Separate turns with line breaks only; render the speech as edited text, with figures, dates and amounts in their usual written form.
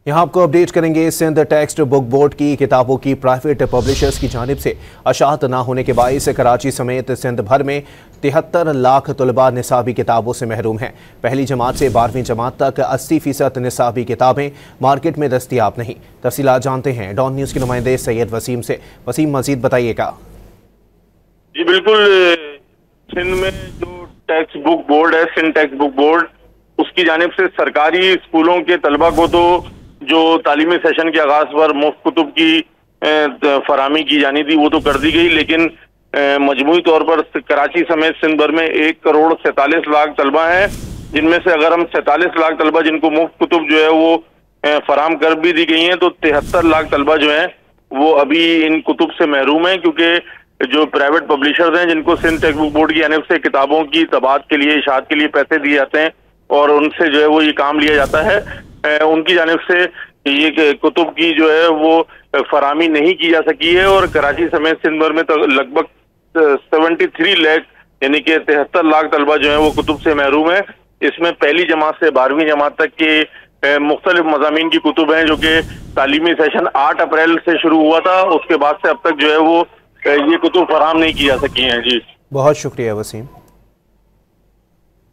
यहाँ आपको अपडेट करेंगे। सिंध टेक्स्ट बुक बोर्ड की किताबों की प्राइवेट पब्लिशर्स की जानिब से अशात न होने के बाइस कराची समेत सिंध भर में 73 लाख तलबा निसाबी किताबों से महरूम हैं। पहली जमात से 12वीं जमात तक 80% निसाबी किताबें मार्केट में दस्तियाब नहीं। तफसीलात जानते हैं डॉन न्यूज़ के नुमाइंदे सैयद वसीम से। वसीम, मजीद बताइएगा।
जी बिल्कुल, सिंध में जो टेक्स्ट बुक बोर्ड है, सिंध टेक्स्ट बुक बोर्ड, उसकी जानिब से सरकारी स्कूलों के तलबा को तो जो तालीमी सेशन के आगाज पर मुफ्त कुतुब की फराहमी की जानी थी वो तो कर दी गई, लेकिन मजमूई तौर पर कराची समेत सिंध भर में 1,47,00,000 तलबा हैं, जिनमें से अगर हम 47 लाख तलबा जिनको मुफ्त कुतुब जो है वो फराहम कर भी दी गई हैं, तो 73 लाख तलबा जो हैं वो अभी इन कुतुब से महरूम हैं, क्योंकि जो प्राइवेट पब्लिशर्स हैं जिनको सिंध टेक्स्ट बुक बोर्ड की जानिब से किताबों की तबाद के लिए, इशात के लिए पैसे दिए जाते हैं और उनसे जो है वो ये काम लिया जाता है, उनकी जानिब से ये कुतुब की जो है वो फराहमी नहीं की जा सकी है। और कराची समेत सिंध भर में तो लगभग 73 लाख यानी कि 73 लाख तलबा जो है वो कुतुब से महरूम है। इसमें पहली जमात से 12वीं जमात तक के मुख्तलिफ मज़ामीन की कुतुब हैं, जो कि तालीमी सेशन 8 अप्रैल से शुरू हुआ था, उसके बाद से अब तक जो है वो ये कुतुब फराहम नहीं की जा सकी हैं। जी
बहुत शुक्रिया वसीम।